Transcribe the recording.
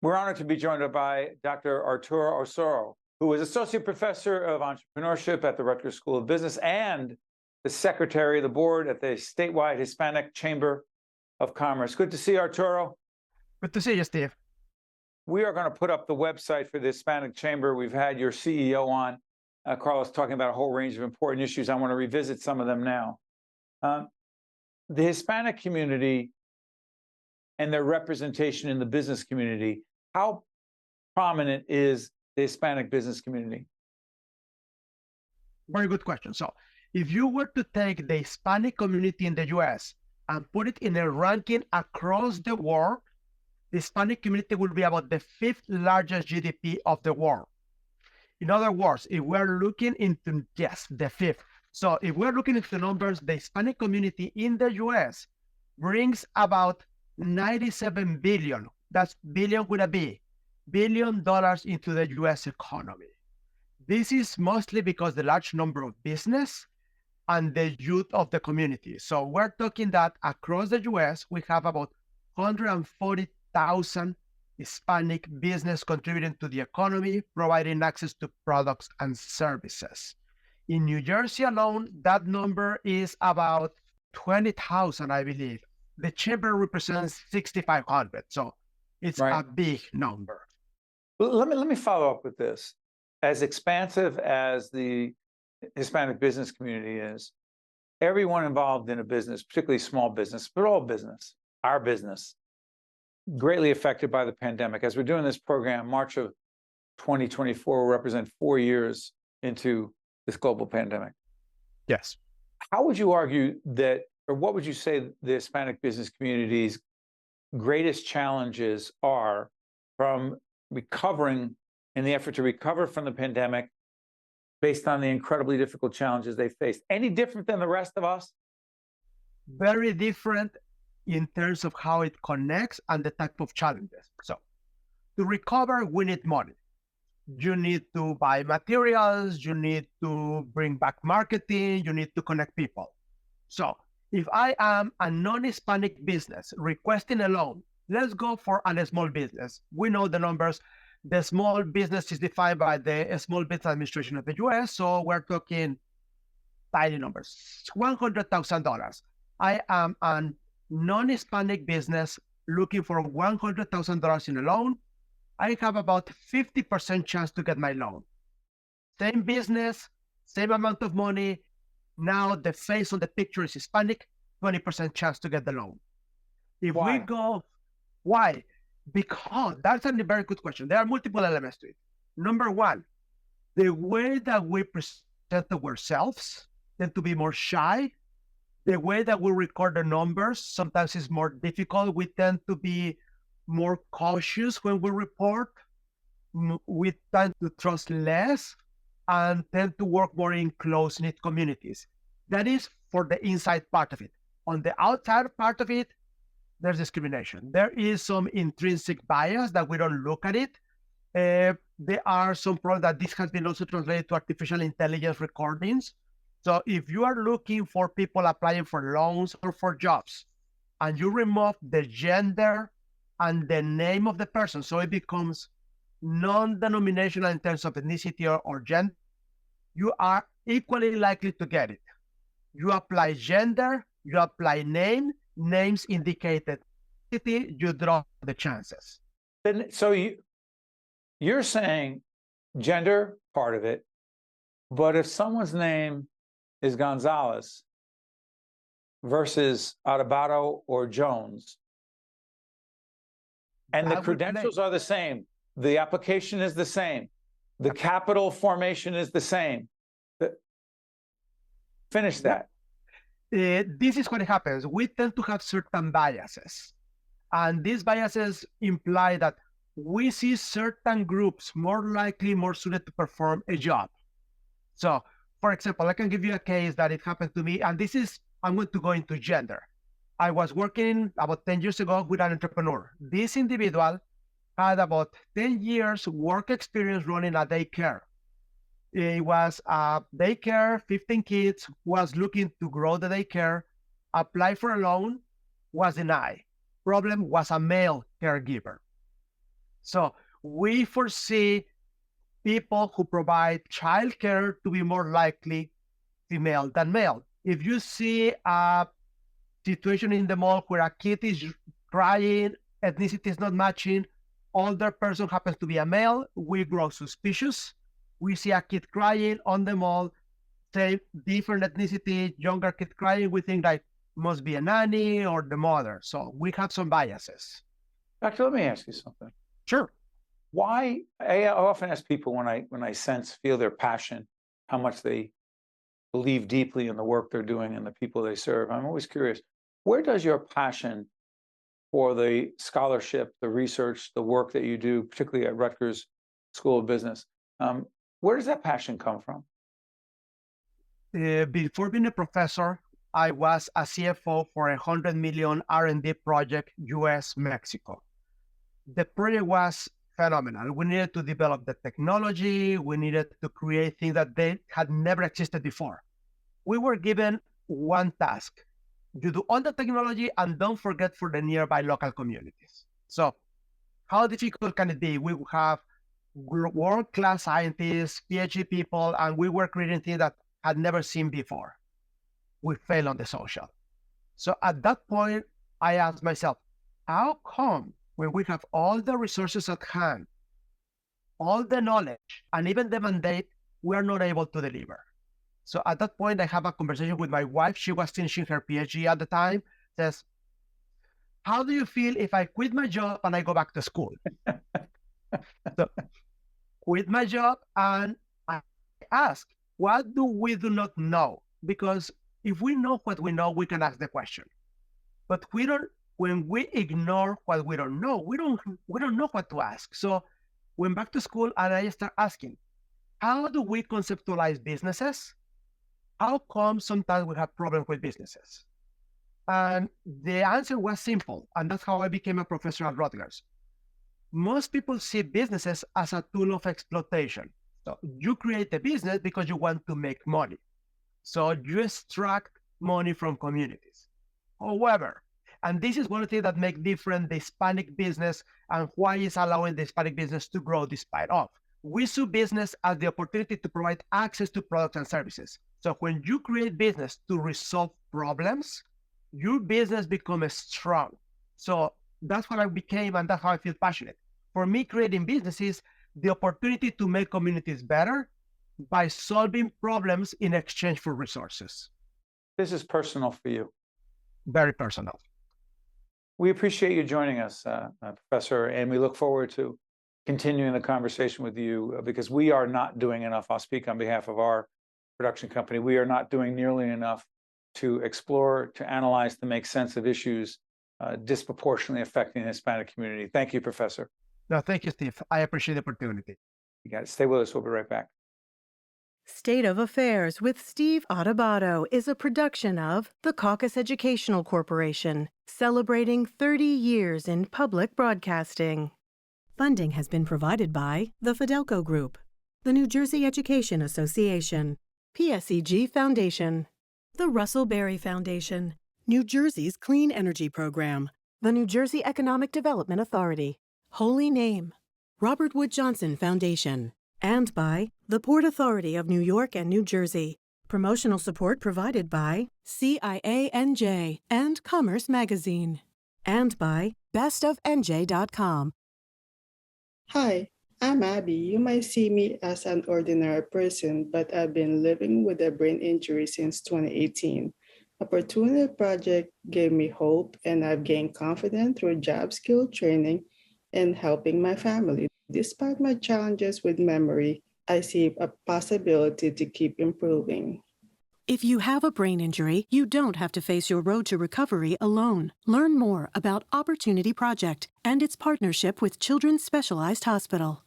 We're honored to be joined by Dr. Arturo Osorio, who is Associate Professor of Entrepreneurship at the Rutgers School of Business and the Secretary of the Board at the Statewide Hispanic Chamber of Commerce. Good to see you, Arturo. Good to see you, Steve. We are going to put up the website for the Hispanic Chamber. We've had your CEO on, Carlos, talking about a whole range of important issues. I want to revisit some of them now. The Hispanic community and their representation in the business community, how prominent is the Hispanic business community? Very good question. So if you were to take the Hispanic community in the US and put it in a ranking across the world, the Hispanic community will be about the 5th largest GDP of the world. In other words, if we're looking into, yes, the 5th. So if we're looking into the numbers, the Hispanic community in the US brings about 97 billion, that's billion with a B, $1 billion into the US economy. This is mostly because the large number of business and the youth of the community. So we're talking that across the US, we have about 140,000 Hispanic business contributing to the economy, providing access to products and services. In New Jersey alone, that number is about 20,000, I believe. The chamber represents 6,500, so it's a big number. Let me follow up with this. As expansive as the Hispanic business community is, everyone involved in a business, particularly small business, but all business, our business, greatly affected by the pandemic. As we're doing this program, March of 2024 will represent 4 years into this global pandemic. Yes. How would you argue that, or what would you say the Hispanic business community's greatest challenges are from recovering, in the effort to recover from the pandemic, based on the incredibly difficult challenges they faced? Any different than the rest of us? Very different in terms of how it connects and the type of challenges. So to recover, we need money. You need to buy materials, you need to bring back marketing, you need to connect people. So if I am a non-Hispanic business requesting a loan, let's go for a small business. We know the numbers. The small business is defined by the Small Business Administration of the US, so we're talking tiny numbers, $100,000. I am a non-Hispanic business looking for $100,000 in a loan. I have about 50% chance to get my loan. Same business, same amount of money. Now the face on the picture is Hispanic, 20% chance to get the loan. If we go, why? Because that's a very good question. There are multiple elements to it. Number one, the way that we present ourselves tend to be more shy. The way that we record the numbers sometimes is more difficult. We tend to be more cautious when we report. We tend to trust less and tend to work more in close-knit communities. That is for the inside part of it. On the outside part of it, there's discrimination. There is some intrinsic bias that we don't look at it. There are some problems that this has been also translated to artificial intelligence recordings. So if you are looking for people applying for loans or for jobs, and you remove the gender and the name of the person, so it becomes non-denominational in terms of ethnicity or gender, you are equally likely to get it. You apply gender, you apply name, names indicated, you drop the chances. So you're saying gender, part of it, but if someone's name is Gonzalez versus Adubato or Jones, and the credentials are the same, the application is the same, the capital formation is the same. Finish that. This is what happens. We tend to have certain biases. And these biases imply that we see certain groups more likely, more suited to perform a job. So, for example, I can give you a case that it happened to me, and this is, I'm going to go into gender. I was working about 10 years ago with an entrepreneur. This individual had about 10 years work experience running a daycare. It was a daycare, 15 kids, was looking to grow the daycare, applied for a loan, was denied. Problem was a male caregiver. So we foresee people who provide childcare to be more likely female than male. If you see a situation in the mall where a kid is crying, ethnicity is not matching, older person happens to be a male, we grow suspicious. We see a kid crying on the mall, say different ethnicity, younger kid crying, we think like must be a nanny or the mother. So we have some biases. Doctor, let me ask you something. Sure. Why, I often ask people when I feel their passion, how much they believe deeply in the work they're doing and the people they serve. I'm always curious, where does your passion for the scholarship, the research, the work that you do, particularly at Rutgers School of Business, where does that passion come from? Before being a professor, I was a CFO for a $100 million R&D project, US, Mexico. The project was phenomenal. We needed to develop the technology. We needed to create things that they had never existed before. We were given one task. You do all the technology and don't forget for the nearby local communities. So how difficult can it be? We have world-class scientists, PhD people, and we were creating things that had never seen before. We failed on the social. So at that point, I asked myself, how come when we have all the resources at hand, all the knowledge, and even the mandate, we are not able to deliver? So at that point, I have a conversation with my wife. She was finishing her PhD at the time. Says, how do you feel if I quit my job and I go back to school? So quit my job and I ask, what do we do not know? Because if we know what we know, we can ask the question. But we don't. When we ignore what we don't know, we don't know what to ask. So went back to school and I start asking, how do we conceptualize businesses? How come sometimes we have problems with businesses? And the answer was simple, and that's how I became a professor at Rutgers. Most people see businesses as a tool of exploitation. So you create a business because you want to make money. So you extract money from communities. However, and this is one of the things that make different the Hispanic business and why it's allowing the Hispanic business to grow despite of. We see business as the opportunity to provide access to products and services. So when you create business to resolve problems, your business becomes strong. So that's what I became, and that's how I feel passionate. For me, creating business is the opportunity to make communities better by solving problems in exchange for resources. This is personal for you. Very personal. We appreciate you joining us, Professor, and we look forward to continuing the conversation with you because we are not doing enough. I'll speak on behalf of our production company. We are not doing nearly enough to explore, to analyze, to make sense of issues disproportionately affecting the Hispanic community. Thank you, Professor. No, thank you, Steve. I appreciate the opportunity. You got it. Stay with us. We'll be right back. State of Affairs with Steve Adubato is a production of the Caucus Educational Corporation, celebrating 30 years in public broadcasting. Funding has been provided by the Fidelco Group, the New Jersey Education Association, PSEG Foundation, the Russell Berry Foundation, New Jersey's Clean Energy Program, the New Jersey Economic Development Authority, Holy Name, Robert Wood Johnson Foundation, and by the Port Authority of New York and New Jersey. Promotional support provided by CIANJ and Commerce Magazine, and by bestofnj.com. Hi, I'm Abby. You might see me as an ordinary person, but I've been living with a brain injury since 2018. Opportunity Project gave me hope, and I've gained confidence through job skill training and helping my family. Despite my challenges with memory, I see a possibility to keep improving. If you have a brain injury, you don't have to face your road to recovery alone. Learn more about Opportunity Project and its partnership with Children's Specialized Hospital.